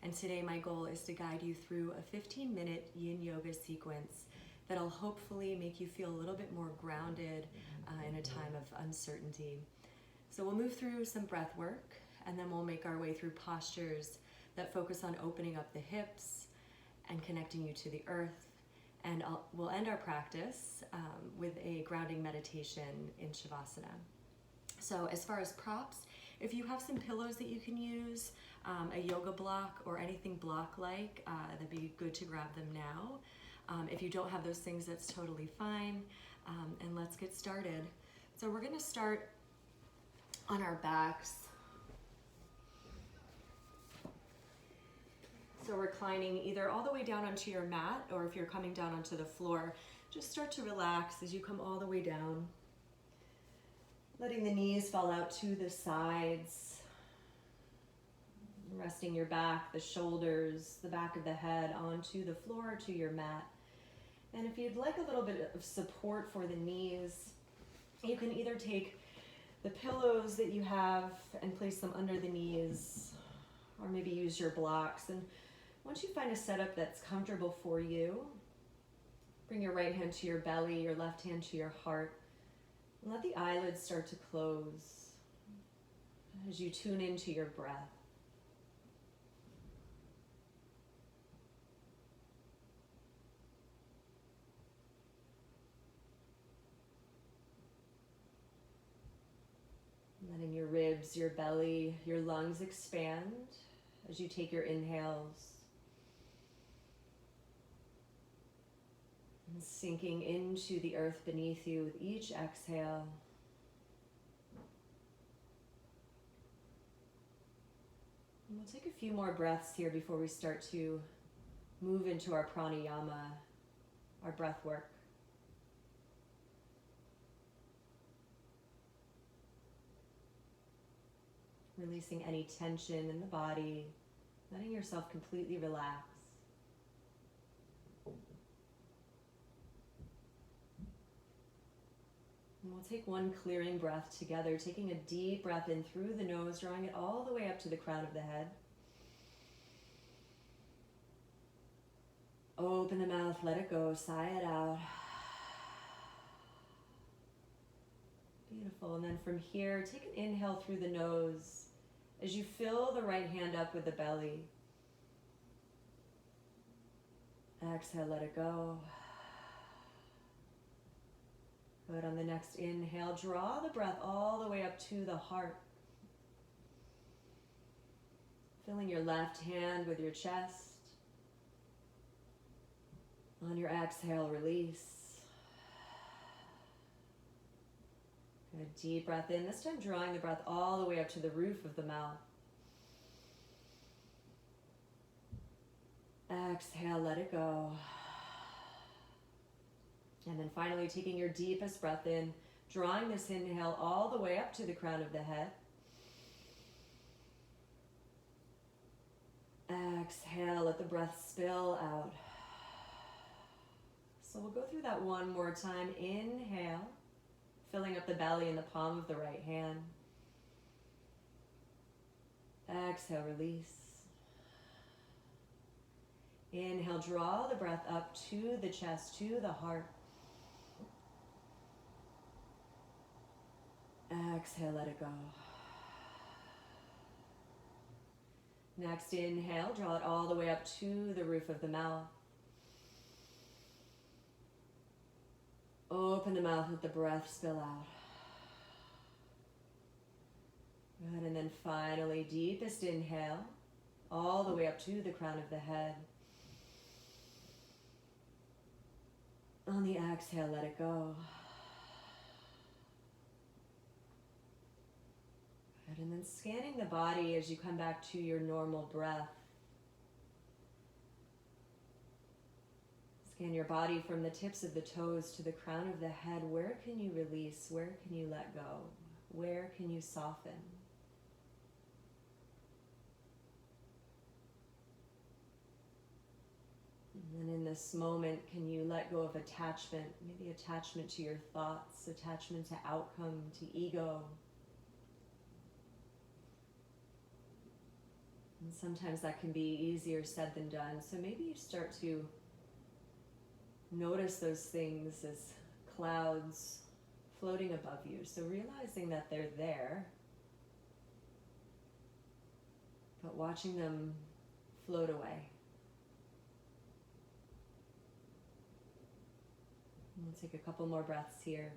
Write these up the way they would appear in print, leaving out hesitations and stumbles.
And today my goal is to guide you through a 15-minute yin yoga sequence that'll hopefully make you feel a little bit more grounded in a time of uncertainty. So we'll move through some breath work, and then we'll make our way through postures that focus on opening up the hips and connecting you to the earth. And we'll end our practice with a grounding meditation in Shavasana. So as far as props, if you have some pillows that you can use, a yoga block or anything block-like, that'd be good to grab them now. If you don't have those things, that's totally fine. And let's get started. So we're gonna start on our backs. So reclining either all the way down onto your mat, or if you're coming down onto the floor, just start to relax as you come all the way down. Letting the knees fall out to the sides. Resting your back, the shoulders, the back of the head onto the floor or to your mat. And if you'd like a little bit of support for the knees, you can either take the pillows that you have and place them under the knees, or maybe use your blocks. And once you find a setup that's comfortable for you, bring your right hand to your belly, your left hand to your heart, and let the eyelids start to close as you tune into your breath. Letting your ribs, your belly, your lungs expand as you take your inhales. And sinking into the earth beneath you with each exhale. And we'll take a few more breaths here before we start to move into our pranayama, our breath work. Releasing any tension in the body, letting yourself completely relax. And we'll take one clearing breath together, taking a deep breath in through the nose, drawing it all the way up to the crown of the head. Open the mouth, let it go, sigh it out. Beautiful. And then from here, take an inhale through the nose as you fill the right hand up with the belly. Exhale, let it go. Good. On the next inhale, draw the breath all the way up to the heart. Filling your left hand with your chest. On your exhale, release. Good. Deep breath in. This time drawing the breath all the way up to the roof of the mouth. Exhale, let it go. And then finally taking your deepest breath in, drawing this inhale all the way up to the crown of the head. Exhale, let the breath spill out. So we'll go through that one more time. Inhale, filling up the belly and the palm of the right hand. Exhale, release. Inhale, draw the breath up to the chest, to the heart. Exhale, let it go. Next inhale, draw it all the way up to the roof of the mouth. Open the mouth, let the breath spill out. Good, and then finally, deepest inhale, all the way up to the crown of the head. On the exhale, let it go. Good, and then scanning the body as you come back to your normal breath. Scan your body from the tips of the toes to the crown of the head. Where can you release? Where can you let go? Where can you soften? And then in this moment, can you let go of attachment? Maybe attachment to your thoughts, attachment to outcome, to ego. And sometimes that can be easier said than done. So maybe you start to notice those things as clouds floating above you. So realizing that they're there, but watching them float away. And we'll take a couple more breaths here.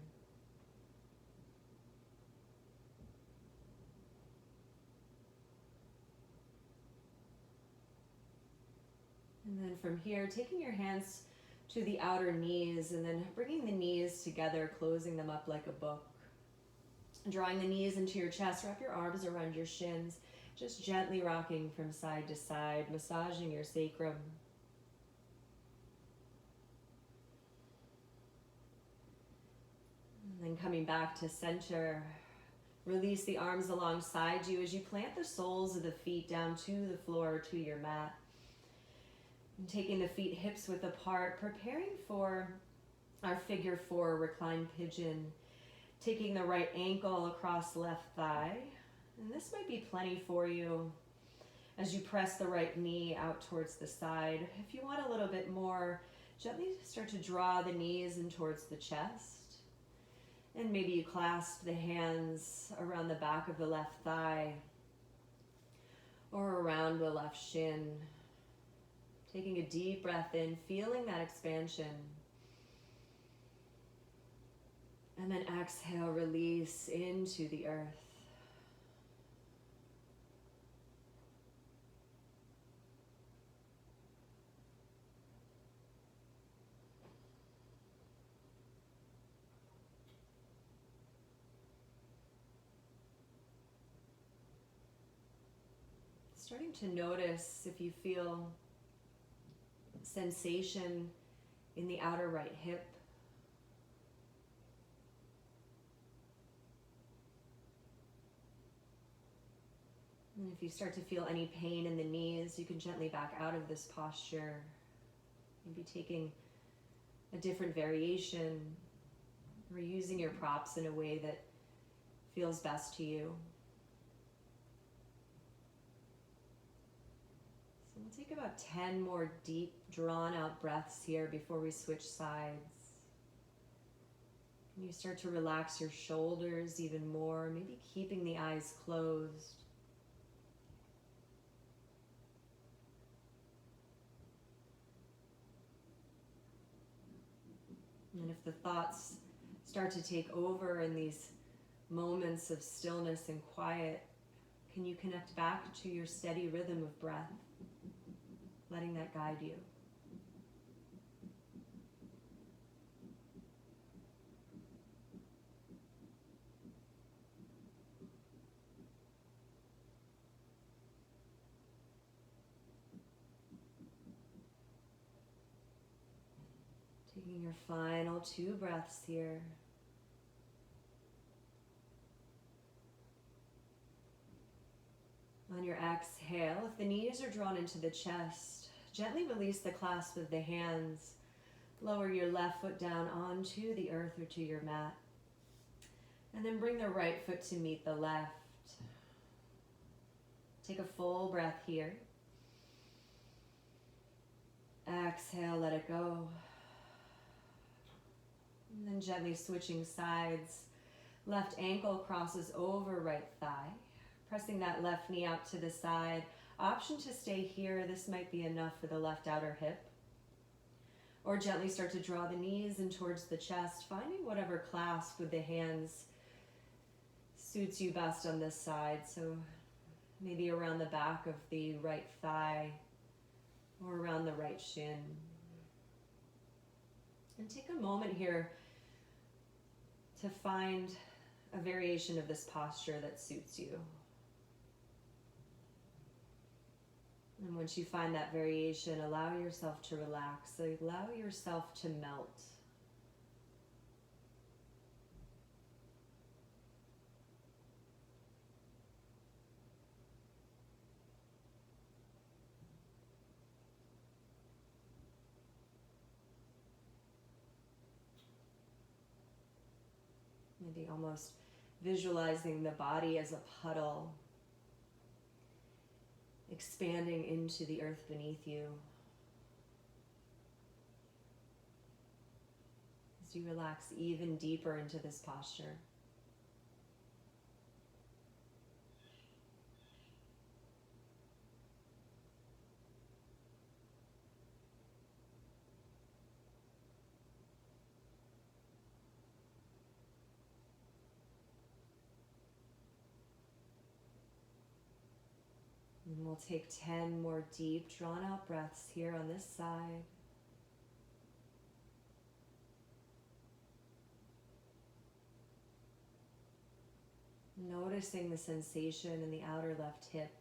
And then from here, taking your hands to the outer knees and then bringing the knees together, closing them up like a book. Drawing the knees into your chest, wrap your arms around your shins, just gently rocking from side to side, massaging your sacrum. And then coming back to center, release the arms alongside you as you plant the soles of the feet down to the floor or to your mat. And taking the feet hips width apart, preparing for our figure four reclined pigeon. Taking the right ankle across left thigh. And this might be plenty for you as you press the right knee out towards the side. If you want a little bit more, gently start to draw the knees in towards the chest. And maybe you clasp the hands around the back of the left thigh or around the left shin. Taking a deep breath in, feeling that expansion. And then exhale, release into the earth. Starting to notice if you feel sensation in the outer right hip. And if you start to feel any pain in the knees, you can gently back out of this posture. Maybe taking a different variation or using your props in a way that feels best to you. So we'll take about 10 more deep, drawn out breaths here before we switch sides. And you start to relax your shoulders even more, maybe keeping the eyes closed. And if the thoughts start to take over in these moments of stillness and quiet, can you connect back to your steady rhythm of breath, letting that guide you? Taking your final 2 breaths here. On your exhale, if the knees are drawn into the chest, gently release the clasp of the hands. Lower your left foot down onto the earth or to your mat. And then bring the right foot to meet the left. Take a full breath here. Exhale, let it go. And then gently switching sides. Left ankle crosses over right thigh. Pressing that left knee out to the side. Option to stay here. This might be enough for the left outer hip. Or gently start to draw the knees in towards the chest, finding whatever clasp with the hands suits you best on this side. So maybe around the back of the right thigh or around the right shin. And take a moment here to find a variation of this posture that suits you. And once you find that variation, allow yourself to relax. Allow yourself to melt. Maybe almost visualizing the body as a puddle. expanding into the earth beneath you. As you relax even deeper into this posture. And we'll take 10 more deep, drawn out breaths here on this side. Noticing the sensation in the outer left hip.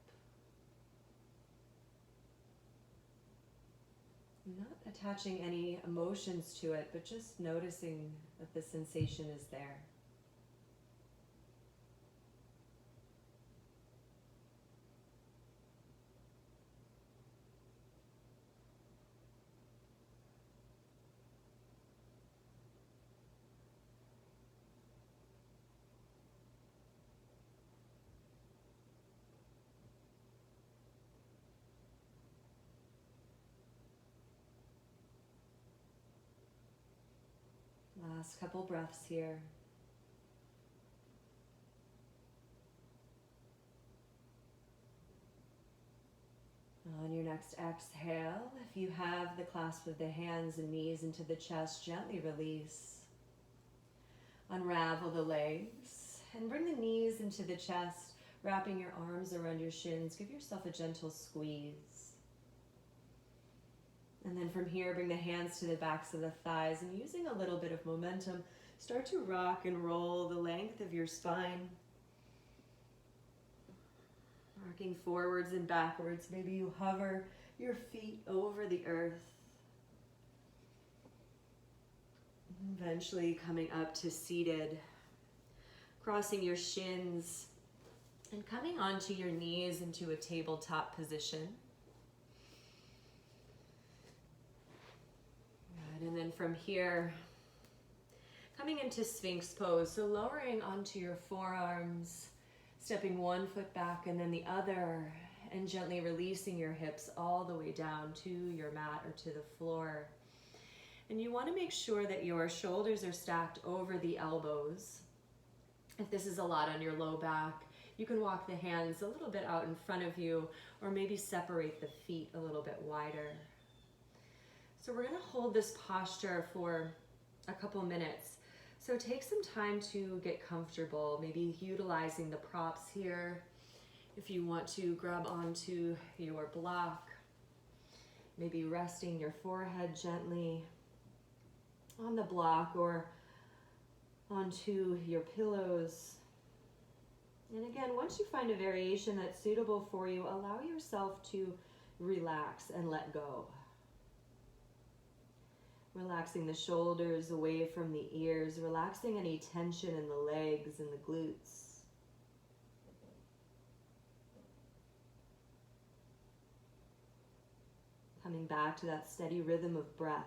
Not attaching any emotions to it, but just noticing that the sensation is there. Last couple breaths here. On your next exhale, if you have the clasp of the hands and knees into the chest, gently release. Unravel the legs and bring the knees into the chest, wrapping your arms around your shins. Give yourself a gentle squeeze. And then from here, bring the hands to the backs of the thighs, and using a little bit of momentum, start to rock and roll the length of your spine. Rocking forwards and backwards. Maybe you hover your feet over the earth. Eventually coming up to seated. Crossing your shins and coming onto your knees into a tabletop position. Good. And then from here, coming into Sphinx pose. So lowering onto your forearms, stepping one foot back and then the other, and gently releasing your hips all the way down to your mat or to the floor. And you want to make sure that your shoulders are stacked over the elbows. If this is a lot on your low back, you can walk the hands a little bit out in front of you, or maybe separate the feet a little bit wider. So we're going to hold this posture for a couple minutes. So take some time to get comfortable, maybe utilizing the props here. If you want to grab onto your block, maybe resting your forehead gently on the block or onto your pillows. And again, once you find a variation that's suitable for you, allow yourself to relax and let go. Relaxing the shoulders away from the ears, relaxing any tension in the legs and the glutes. Coming back to that steady rhythm of breath.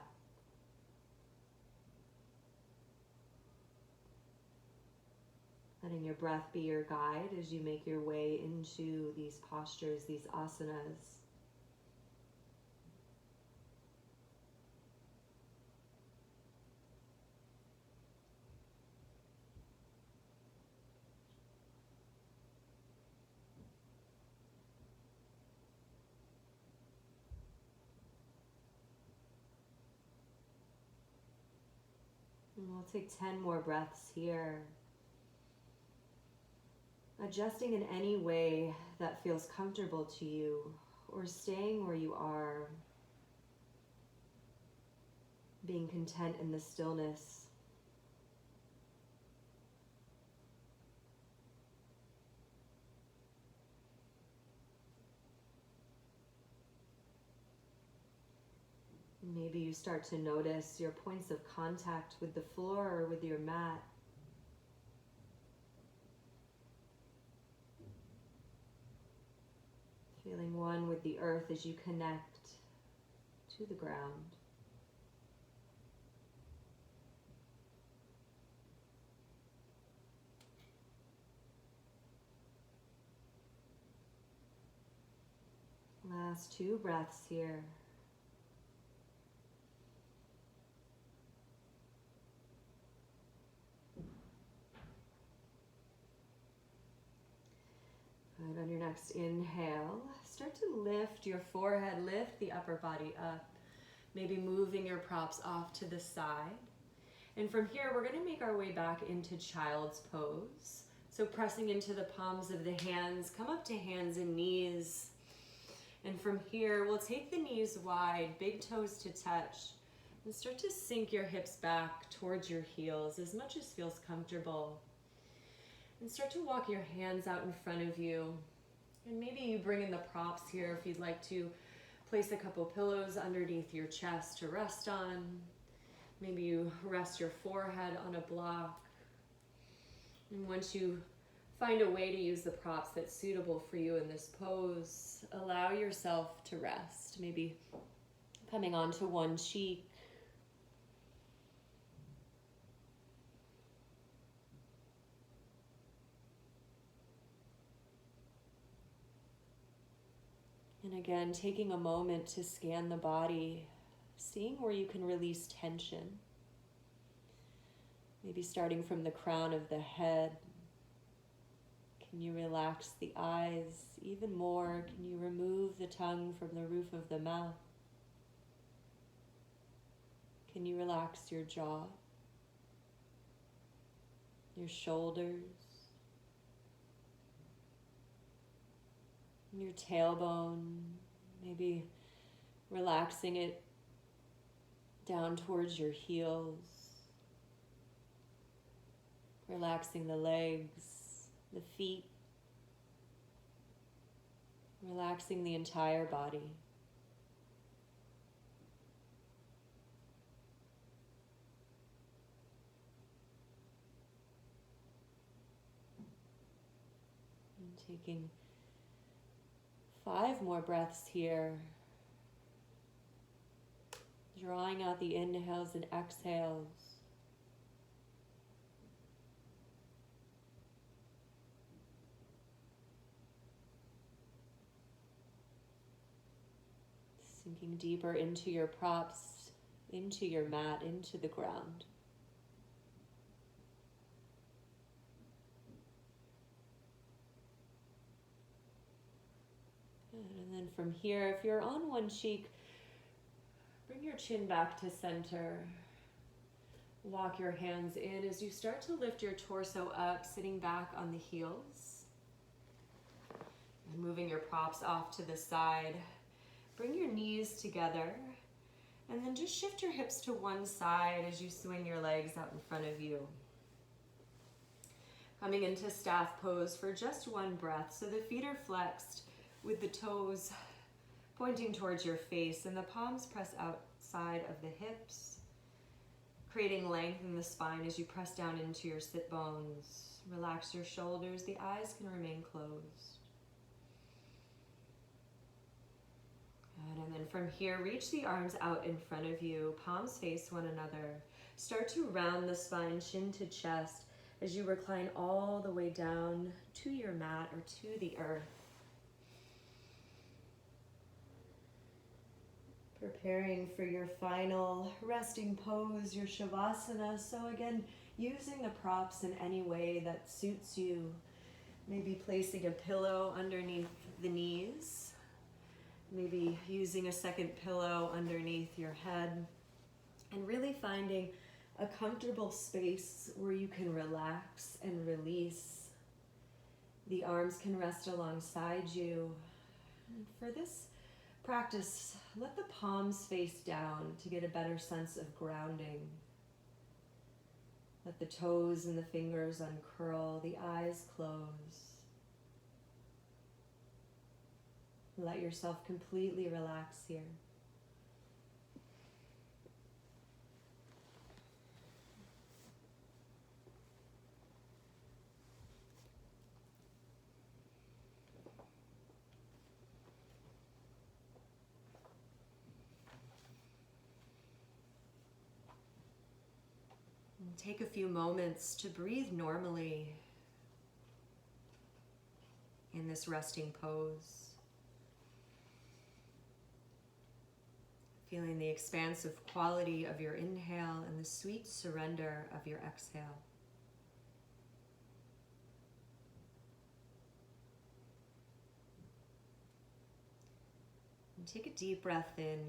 Letting your breath be your guide as you make your way into these postures, these asanas. And we'll take 10 more breaths here. Adjusting in any way that feels comfortable to you, or staying where you are, being content in the stillness. Maybe you start to notice your points of contact with the floor or with your mat. Feeling one with the earth as you connect to the ground. Last 2 breaths here. Good. On your next inhale, start to lift your forehead, lift the upper body up, maybe moving your props off to the side. And from here, we're going to make our way back into child's pose. So pressing into the palms of the hands, come up to hands and knees. And from here, we'll take the knees wide, big toes to touch, and start to sink your hips back towards your heels as much as feels comfortable. And start to walk your hands out in front of you. And maybe you bring in the props here if you'd like to place a couple pillows underneath your chest to rest on. Maybe you rest your forehead on a block. And once you find a way to use the props that's suitable for you in this pose, allow yourself to rest. Maybe coming onto one cheek. And again, taking a moment to scan the body, seeing where you can release tension. Maybe starting from the crown of the head. Can you relax the eyes even more? Can you remove the tongue from the roof of the mouth? Can you relax your jaw, your shoulders, your tailbone, maybe relaxing it down towards your heels, relaxing the legs, the feet, relaxing the entire body. And taking 5 more breaths here. Drawing out the inhales and exhales. Sinking deeper into your props, into your mat, into the ground. And then from here, if you're on one cheek, bring your chin back to center. Walk your hands in as you start to lift your torso up, sitting back on the heels. And moving your props off to the side. Bring your knees together. And then just shift your hips to one side as you swing your legs out in front of you. Coming into staff pose for just 1 breath. So the feet are flexed with the toes pointing towards your face and the palms press outside of the hips, creating length in the spine as you press down into your sit bones. Relax your shoulders. The eyes can remain closed. Good. And then from here, reach the arms out in front of you. Palms face one another. Start to round the spine, chin to chest, as you recline all the way down to your mat or to the earth. Preparing for your final resting pose, your Shavasana. So again, using the props in any way that suits you. Maybe placing a pillow underneath the knees. Maybe using a second pillow underneath your head. And really finding a comfortable space where you can relax and release. The arms can rest alongside you. And for this practice, let the palms face down to get a better sense of grounding. Let the toes and the fingers uncurl, the eyes close. Let yourself completely relax here. Take a few moments to breathe normally in this resting pose. Feeling the expansive quality of your inhale and the sweet surrender of your exhale. And take a deep breath in.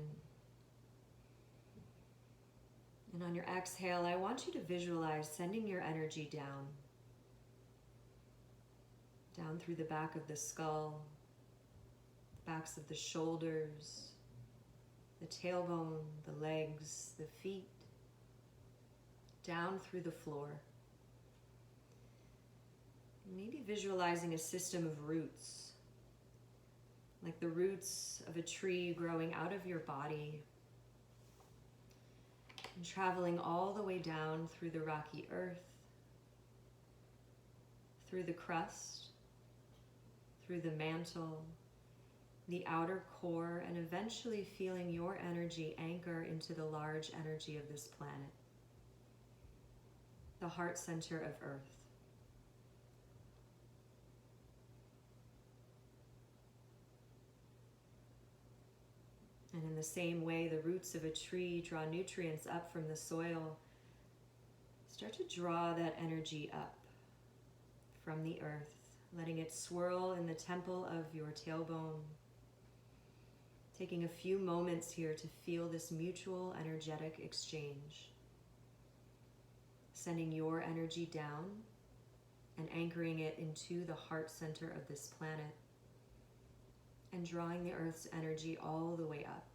And on your exhale, I want you to visualize sending your energy down. Down through the back of the skull, backs of the shoulders, the tailbone, the legs, the feet, down through the floor. Maybe visualizing a system of roots, like the roots of a tree growing out of your body and traveling all the way down through the rocky earth, through the crust, through the mantle, the outer core, and eventually feeling your energy anchor into the large energy of this planet, the heart center of Earth. And in the same way the roots of a tree draw nutrients up from the soil, start to draw that energy up from the earth, letting it swirl in the temple of your tailbone. Taking a few moments here to feel this mutual energetic exchange. Sending your energy down and anchoring it into the heart center of this planet, and drawing the earth's energy all the way up.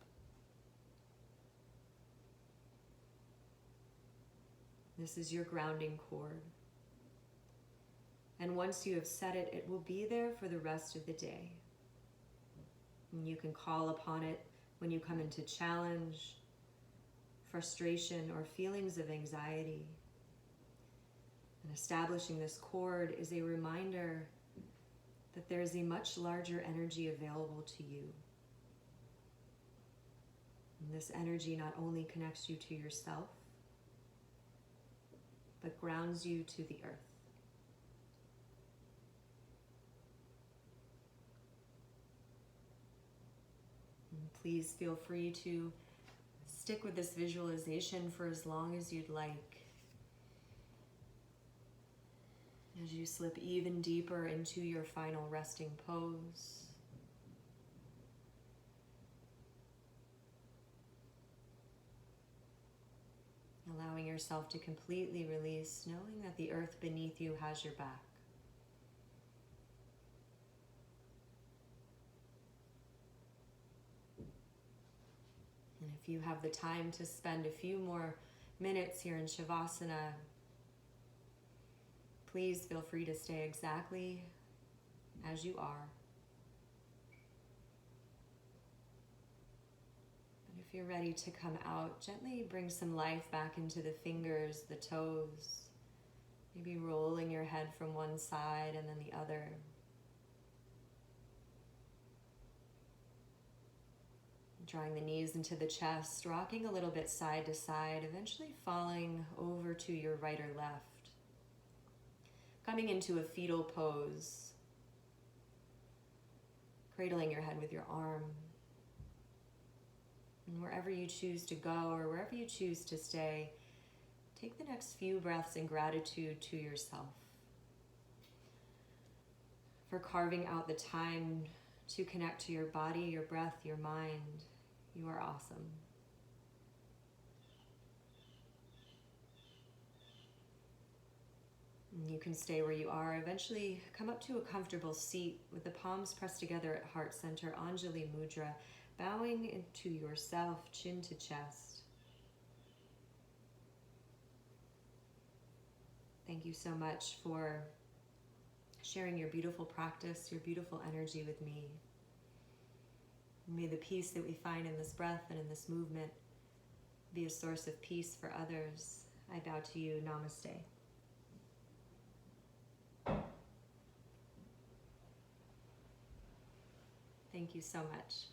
This is your grounding cord. And once you have set it, it will be there for the rest of the day. And you can call upon it when you come into challenge, frustration, or feelings of anxiety. And establishing this cord is a reminder that there is a much larger energy available to you. And this energy not only connects you to yourself, but grounds you to the earth. And please feel free to stick with this visualization for as long as you'd like. As you slip even deeper into your final resting pose. Allowing yourself to completely release, knowing that the earth beneath you has your back. And if you have the time to spend a few more minutes here in Shavasana, please feel free to stay exactly as you are. But if you're ready to come out, gently bring some life back into the fingers, the toes, maybe rolling your head from one side and then the other. Drawing the knees into the chest, rocking a little bit side to side, eventually falling over to your right or left. Coming into a fetal pose, cradling your head with your arm. And wherever you choose to go or wherever you choose to stay, take the next few breaths in gratitude to yourself for carving out the time to connect to your body, your breath, your mind. You are awesome. You can stay where you are. Eventually come up to a comfortable seat with the palms pressed together at heart center, Anjali Mudra, bowing into yourself, chin to chest. Thank you so much for sharing your beautiful practice, your beautiful energy with me. May the peace that we find in this breath and in this movement be a source of peace for others. I bow to you. Namaste. Thank you so much.